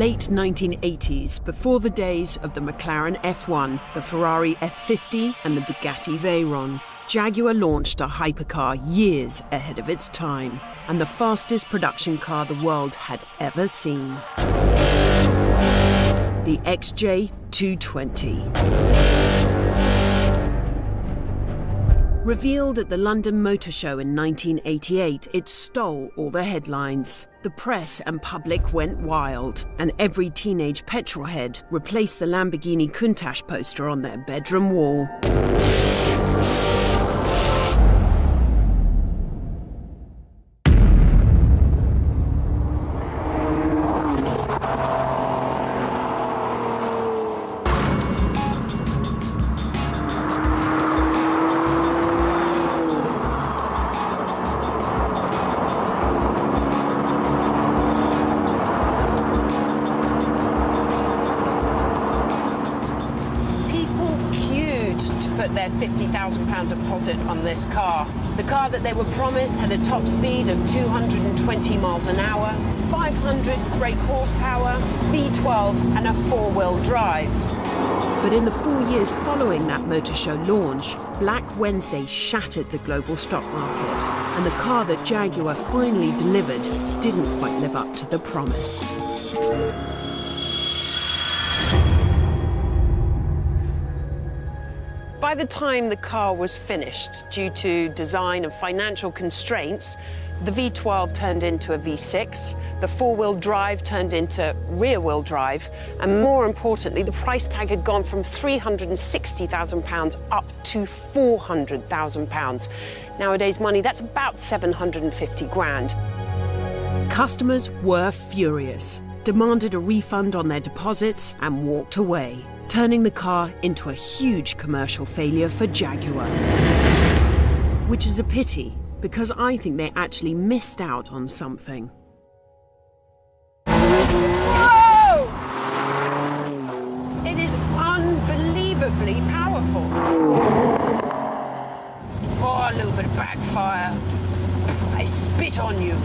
late 1980s, before the days of the McLaren F1, the Ferrari F50 and the Bugatti Veyron, Jaguar launched a hypercar years ahead of its time, and the fastest production car the world had ever seen. The XJ220. Revealed at the London Motor Show in 1988, it stole all the headlines. The press and public went wild, and every teenage petrolhead replaced the Lamborghini Countach poster on their bedroom wall. Their £50,000 deposit on this car. The car that they were promised had a top speed of 220 miles an hour, 500 brake horsepower, V12 and a four-wheel drive. But in the 4 years following that motor show launch, Black Wednesday shattered the global stock market, and the car that Jaguar finally delivered didn't quite live up to the promise. By the time the car was finished, due to design and financial constraints, the V12 turned into a V6, the four-wheel drive turned into rear-wheel drive, and more importantly, the price tag had gone from £360,000 up to £400,000. Nowadays money, that's about 750 grand. Customers were furious, demanded a refund on their deposits and walked away, turning the car into a huge commercial failure for Jaguar. Which is a pity, because I think they actually missed out on something. Whoa! It is unbelievably powerful. Oh, a little bit of backfire. I spit on you.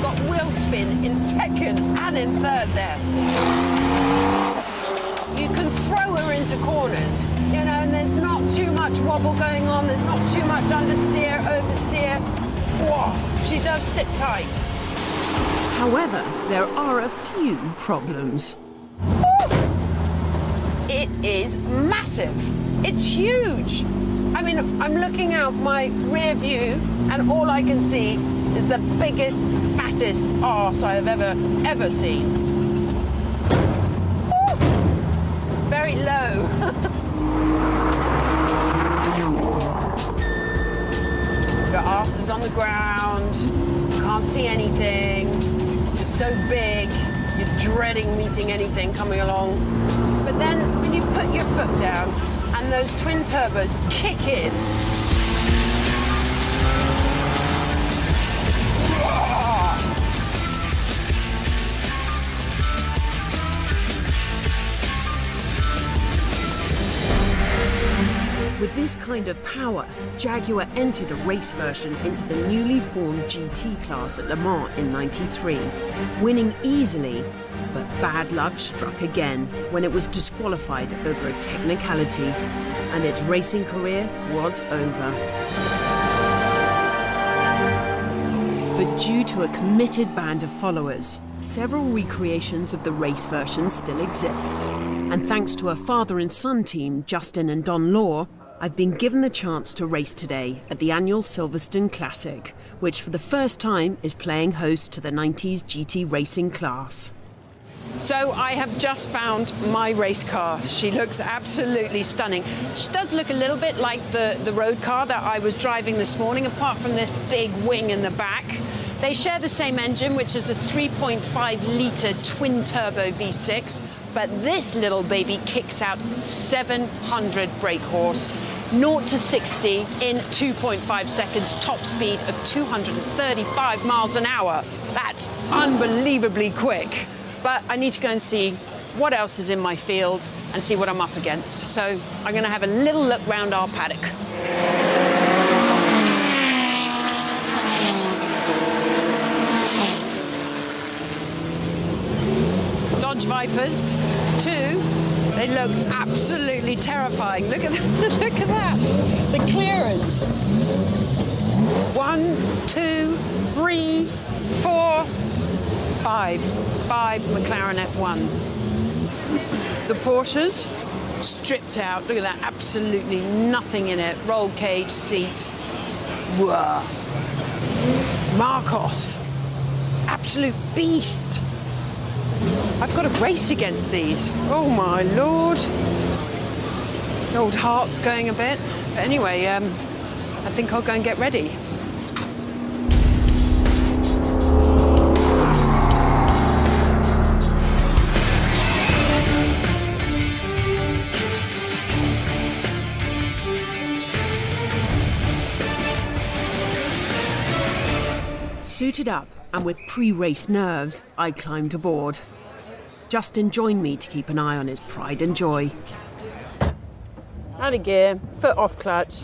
Got wheel spin in second and in third there. You can throw her into corners, you know, and there's not too much wobble going on, there's not too much understeer, oversteer. Whoa, she does sit tight. However, there are a few problems. It is massive. It's huge. I mean, I'm looking out my rear view and all I can see is the biggest, fattest arse I have ever seen. Woo! Very low. Your arse is on the ground, can't see anything, you're so big, you're dreading meeting anything coming along. But then when you put your foot down and those twin turbos kick in, with this kind of power, Jaguar entered a race version into the newly formed GT class at Le Mans in '93, winning easily, but bad luck struck again when it was disqualified over a technicality, and its racing career was over. But due to a committed band of followers, several recreations of the race version still exist. And thanks to a father and son team, Justin and Don Law, I've been given the chance to race today at the annual Silverstone Classic, which for the first time is playing host to the 90s GT racing class. So I have just found my race car. She looks absolutely stunning. She does look a little bit like the road car that I was driving this morning, apart from this big wing in the back. They share the same engine, which is a 3.5-litre twin-turbo V6, but this little baby kicks out 700 brake horse, 0 to 60 in 2.5 seconds, top speed of 235 miles an hour. That's unbelievably quick. But I need to go and see what else is in my field and see what I'm up against. So I'm going to have a little look round our paddock. Dodge Vipers. 2, they look absolutely terrifying. Look at that. Look at that. The clearance. 1, 2, 3, 4, 5. 5 McLaren F1s. The Porsches, stripped out. Look at that. Absolutely nothing in it. Roll cage, seat. Whoa. Marcos. It's absolute beast. I've got to race against these. Oh my Lord. The old heart's going a bit. But anyway, I think I'll go and get ready. Suited up and with pre-race nerves, I climbed aboard. Justin joined me to keep an eye on his pride and joy. Out of gear, foot off clutch.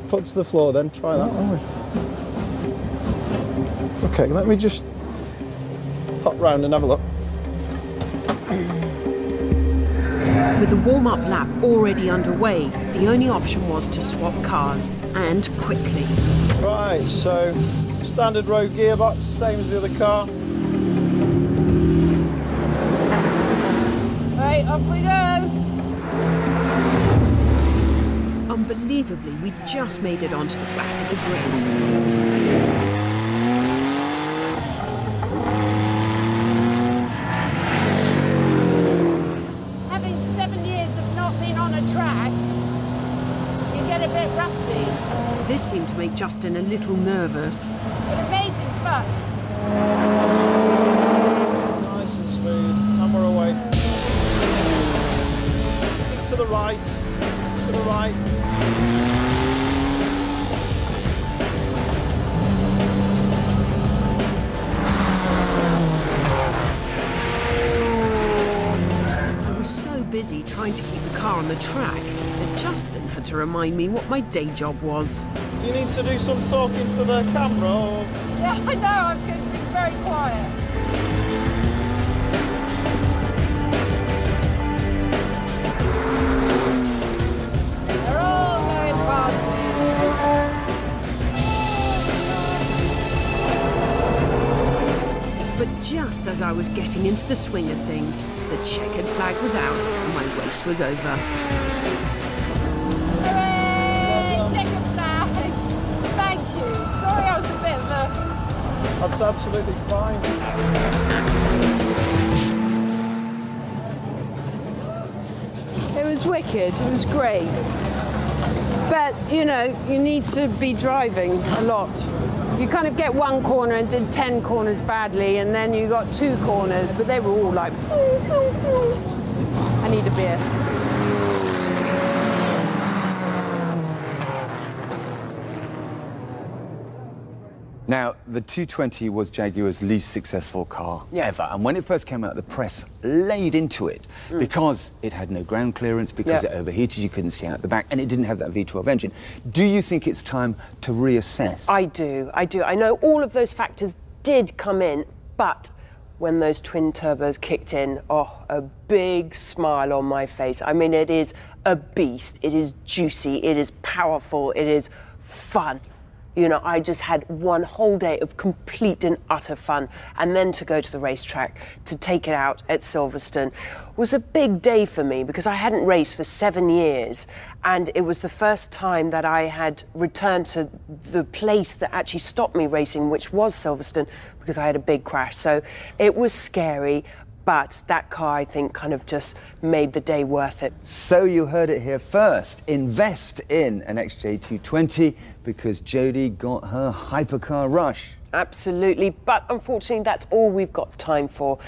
Foot to the floor then, try that, won't we? Okay, let me just pop round and have a look. With the warm-up lap already underway, the only option was to swap cars, and quickly. Right, so standard road gearbox, same as the other car. Right, off we go. Unbelievably, we just made it onto the back of the grid. This seemed to make Justin a little nervous. But amazing fun. Nice and smooth, and we're away. To the right, to the right. I was so busy trying to keep the car on the track that Justin had to remind me what my day job was. Do you need to do some talking to the camera? Or? Yeah, I know, I'm going to be very quiet. They're all going past me. But just as I was getting into the swing of things, the checkered flag was out and my race was over. That's absolutely fine. It was wicked, it was great. But, you know, you need to be driving a lot. You kind of get one corner and did 10 corners badly, and then you got 2 corners, but they were all like... I need a beer. Now, the 220 was Jaguar's least successful car ever. And when it first came out, the press laid into it because it had no ground clearance, because it overheated, you couldn't see out the back, and it didn't have that V12 engine. Do you think it's time to reassess? I do. I know all of those factors did come in, but when those twin turbos kicked in, oh, a big smile on my face. I mean, it is a beast. It is juicy. It is powerful. It is fun. You know, I just had one whole day of complete and utter fun. And then to go to the racetrack, to take it out at Silverstone, was a big day for me because I hadn't raced for 7 years. And it was the first time that I had returned to the place that actually stopped me racing, which was Silverstone, because I had a big crash. So it was scary. But that car, I think, kind of just made the day worth it. So you heard it here first. Invest in an XJ220 because Jodie got her hypercar rush. Absolutely. But unfortunately, that's all we've got time for.